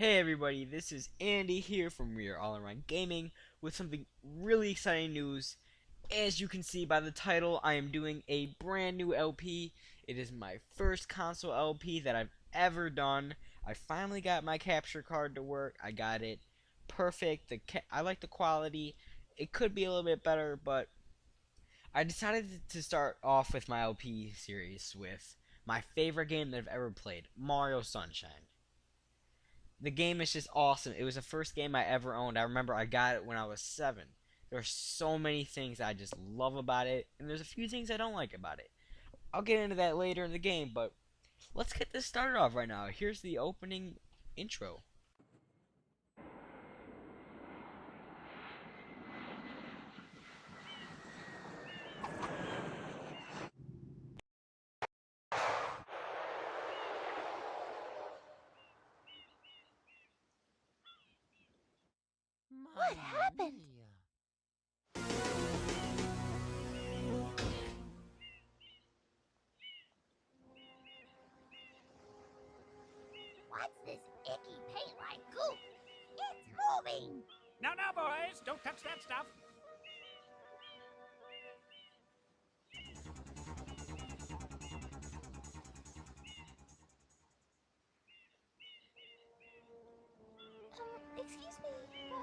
Hey everybody, this is Andy here from We Are All Around Gaming with something really exciting news. As you can see by the title, I am doing a brand new LP. It is my first console LP that I've ever done. I finally got my capture card to work. I got it perfect. I like the quality. It could be a little bit better, but I decided to start off with my LP series with my favorite game that I've ever played, Mario Sunshine. The game is just awesome. It was the first game I ever owned. I remember I got it when I was 7. There are so many things I just love about it, and there's a few things I don't like about it. I'll get into that later in the game, but let's get this started off right now. Here's the opening intro. What happened? What's this icky paint-like goop? It's moving! Now, boys, don't touch that stuff. Excuse me, but...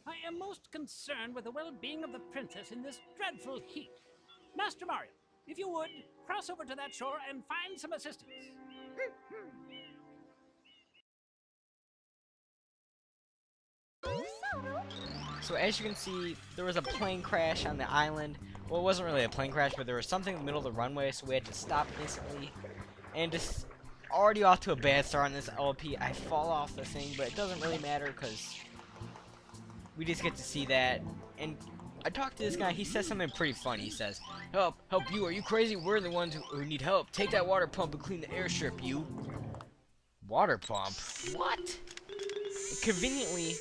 I am most concerned with the well-being of the princess in this dreadful heat. Master Mario, if you would, cross over to that shore and find some assistance. So as you can see, there was a plane crash on the island. Well, it wasn't really a plane crash, but there was something in the middle of the runway, so we had to stop instantly. And just already off to a bad start on this LP. I fall off the thing, but it doesn't really matter because we just get to see that. And I talked to this guy. He says something pretty funny. He says, help you. Are you crazy? We're the ones who need help. Take that water pump and clean the airstrip, you. Water pump? What? Conveniently,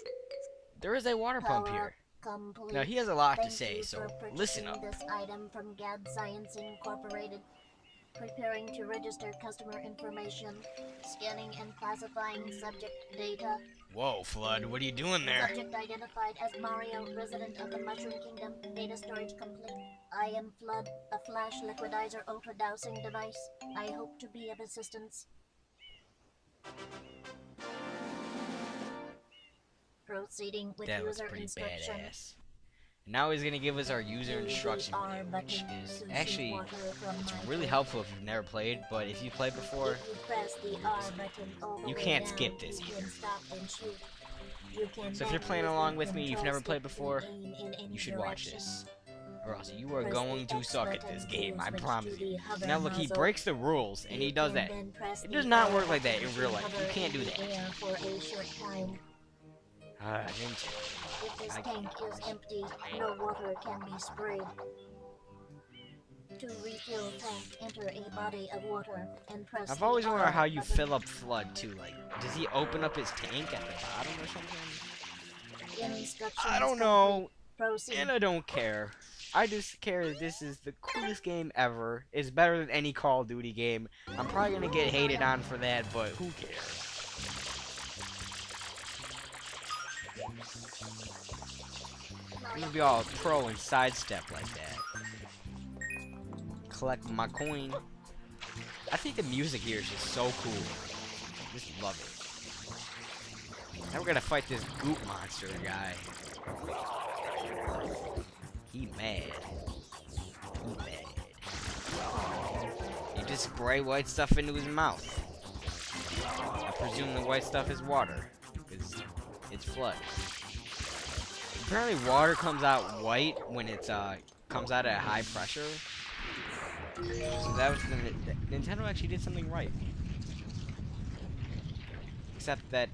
there is a water pump here. Complete. Now, he has a lot to Thank say, you so for listen purchasing up. this item from Gad Science Incorporated. Preparing to register customer information. Scanning and classifying subject data. Whoa, Flood, what are you doing there? Subject identified as Mario, resident of the Mushroom Kingdom. Data storage complete. I am Flood, a flash liquidizer ultra dowsing device. I hope to be of assistance. Proceeding with That looks user pretty instruction. badass. Now he's gonna give us our user instruction R video, which button is to actually see water from it's my really tank. helpful if you've never played, but if you've played before, If you press the R button all the you way can't down, skip this you either. can stop and shoot. You can So if you're then playing use along the with me, you've control never stick played and before, aim in any you should watch direction. this. Or else you are Press going the to X suck at button this to game, I switch promise to the you. hover Now look, he nozzle. breaks the rules, and You he does can that. then press It the does not R work like that button in real to life. You hover can't do in the that. air for a short time. Didn't If this I tank can't. is empty, no water can be sprayed. To refill tank, enter a body of water and press I've the always wondered R how you button. fill up Flood too. Like, does he open up his tank at the bottom or something? Instructions I don't know, complete. Proceed. and I don't care. I just care that this is the coolest game ever. It's better than any Call of Duty game. I'm probably gonna get hated on for that, but who cares? I'm gonna be all pro and sidestep like that. Collect my coin. I think the music here is just so cool. Just love it. Now we're gonna fight this goop monster guy. He mad. He mad. You just spray white stuff into his mouth. I presume the white stuff is water, because it's Flood. Apparently water comes out white when it's comes out at high pressure. So that was Nintendo actually did something right. Except that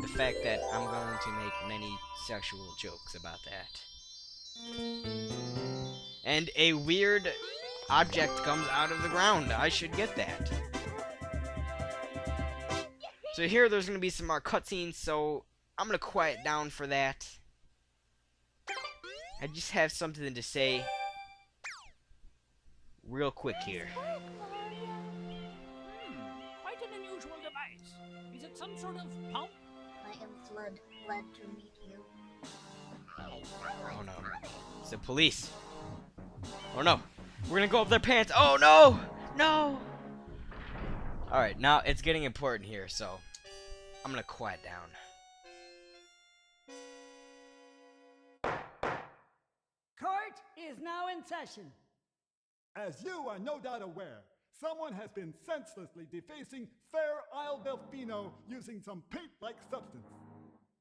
the fact that I'm going to make many sexual jokes about that. And a weird object comes out of the ground. I should get that. So here there's going to be some more cutscenes, so I'm going to quiet down for that. I just have something to say. real quick here. Quite an unusual device. Is it some sort of pump? I am Flood, glad to meet you. Oh no. It's the police. Oh no. We're gonna go up their pants. Oh no! No! Alright, now it's getting important here, so I'm gonna quiet down. Court is now in session. As you are no doubt aware, someone has been senselessly defacing Fair Isle Delfino using some paint-like substance.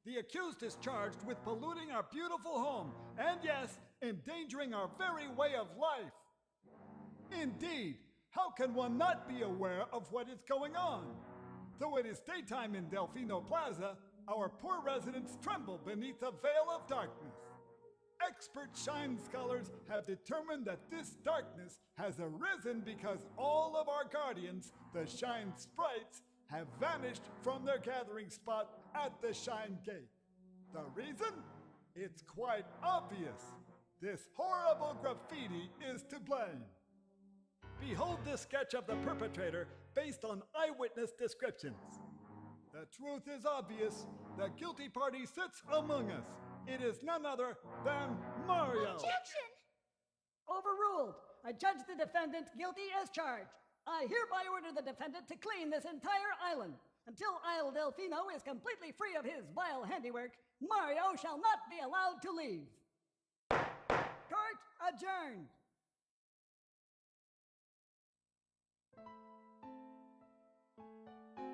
The accused is charged with polluting our beautiful home and, yes, endangering our very way of life. Indeed, how can one not be aware of what is going on? Though it is daytime in Delfino Plaza, our poor residents tremble beneath a veil of darkness. Expert shine scholars have determined that this darkness has arisen because all of our guardians, the shine sprites, have vanished from their gathering spot at the shine gate. The reason? It's quite obvious. This horrible graffiti is to blame. Behold this sketch of the perpetrator based on eyewitness descriptions. The truth is obvious. The guilty party sits among us. It is none other than Mario. Objection! Overruled. I judge the defendant guilty as charged. I hereby order the defendant to clean this entire island. Until Isle Delfino is completely free of his vile handiwork, Mario shall not be allowed to leave. Court adjourned.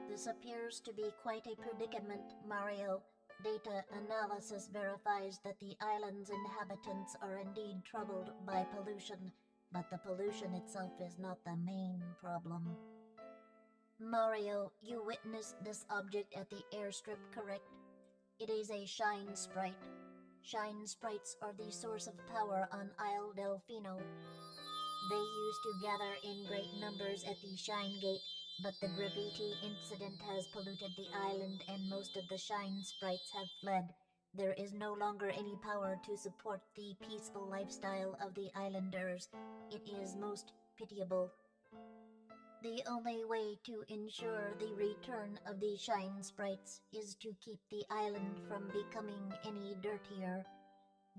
This appears to be quite a predicament, Mario. Data analysis verifies that the island's inhabitants are indeed troubled by pollution, but the pollution itself is not the main problem. Mario, you witnessed this object at the airstrip, correct? It is a shine sprite. Shine sprites are the source of power on Isle Delfino. They used to gather in great numbers at the Shine Gate, but the graffiti incident has polluted the island and most of the shine sprites have fled. There is no longer any power to support the peaceful lifestyle of the islanders. It is most pitiable. The only way to ensure the return of the shine sprites is to keep the island from becoming any dirtier.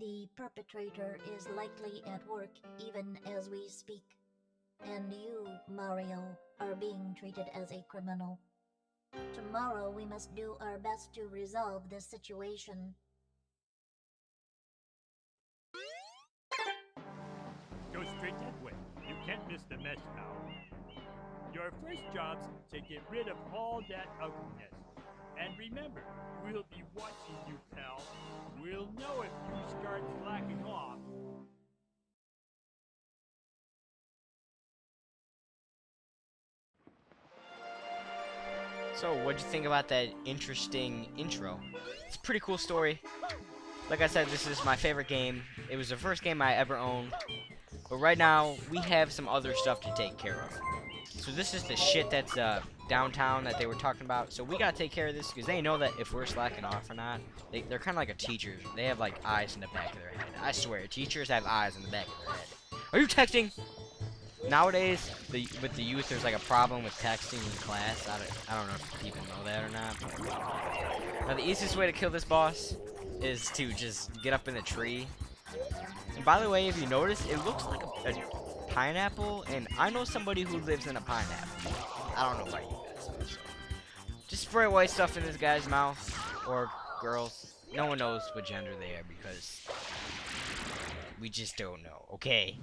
The perpetrator is likely at work even as we speak. And you, Mario, are being treated as a criminal. Tomorrow we must do our best to resolve this situation. Go straight that way. You can't miss the mess now. Your first job's to get rid of all that ugliness. And remember, we'll be watching you, pal. We'll know if you start slacking off. So, what'd you think about that interesting intro? It's a pretty cool story. Like I said, this is my favorite game. It was the first game I ever owned. But right now, we have some other stuff to take care of. So this is the shit that's downtown that they were talking about. So we gotta take care of this because they know that if we're slacking off or not. They're kind of like a teacher. They have like eyes in the back of their head. I swear, teachers have eyes in the back of their head. Are you texting? Nowadays, with the youth, there's like a problem with texting in class. I don't know if people know that or not. Now, the easiest way to kill this boss is to just get up in the tree. And by the way, if you notice, it looks like a pineapple, and I know somebody who lives in a pineapple. I don't know about you guys. So. Just spray white stuff in this guy's mouth, or girls. No one knows what gender they are because we just don't know, okay?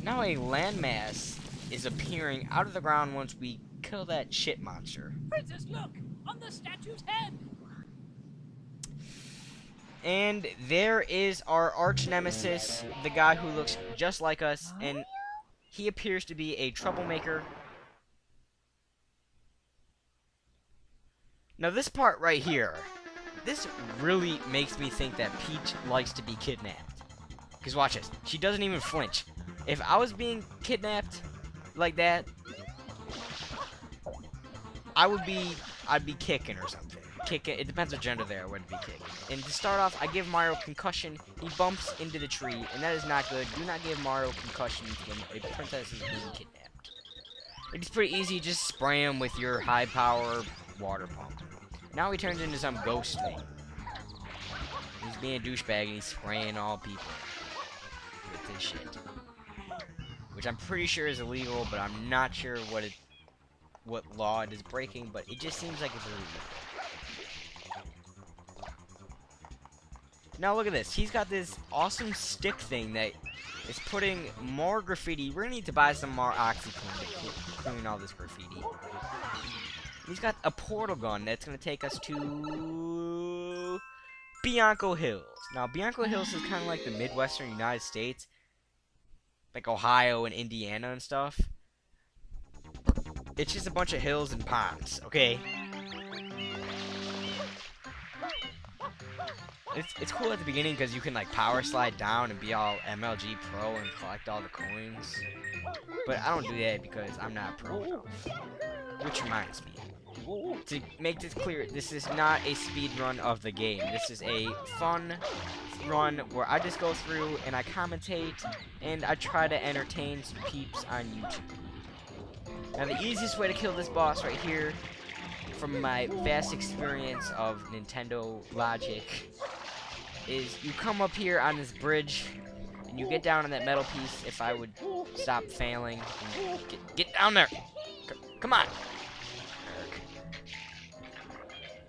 Now a landmass is appearing out of the ground once we kill that shit monster. Princess, look! On the statue's head! And there is our arch nemesis, the guy who looks just like us, and he appears to be a troublemaker. Now this part right here, this really makes me think that Peach likes to be kidnapped. Because watch this, she doesn't even flinch. If I was being kidnapped like that, I'd be kicking or something. kick it. It depends what gender they are, when to be kicked. And to start off, I give Mario concussion. He bumps into the tree, and that is not good. Do not give Mario concussion when a princess is being kidnapped. It's pretty easy. Just spray him with your high-power water pump. Now he turns into some ghost thing. He's being a douchebag, and he's spraying all people with this shit. Which I'm pretty sure is illegal, but I'm not sure what law it is breaking, but it just seems like it's illegal. Now look at this. He's got this awesome stick thing that is putting more graffiti. We're gonna need to buy some more OxyClean to clean all this graffiti. He's got a portal gun that's gonna take us to Bianco Hills. Now Bianco Hills is kind of like the Midwestern United States, like Ohio and Indiana and stuff. It's just a bunch of hills and ponds, okay? It's cool at the beginning because you can like power slide down and be all MLG pro and collect all the coins. But I don't do that because I'm not pro enough. Which reminds me, to make this clear, this is not a speed run of the game. This is a fun run where I just go through and I commentate and I try to entertain some peeps on YouTube. Now the easiest way to kill this boss right here, from my vast experience of Nintendo logic, is you come up here on this bridge and you get down on that metal piece. If I would stop failing, and get down there. Come on.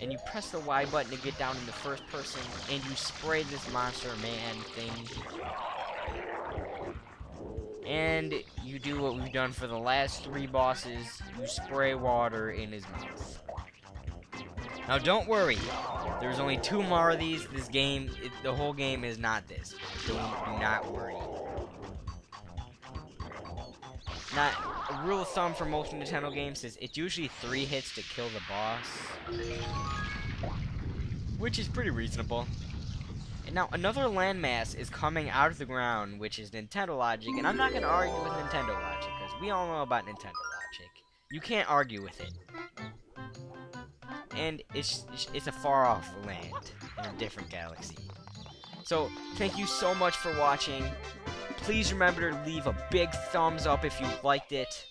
And you press the Y button to get down in the first person, and you spray this monster man thing. And you do what we've done for the last 3 bosses. You spray water in his mouth. Now don't worry, there's only 2 more of these. This game, the whole game is not this. Do not worry. Not a rule of thumb for most Nintendo games is it's usually 3 hits to kill the boss, which is pretty reasonable. And now another landmass is coming out of the ground, which is Nintendo logic, and I'm not going to argue with Nintendo logic because we all know about Nintendo logic. You can't argue with it. And it's a far off land in a different galaxy. So thank you so much for watching. Please remember to leave a big thumbs up if you liked it.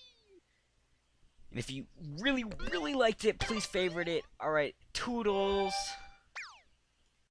And if you really, really liked it, please favorite it. Alright, toodles.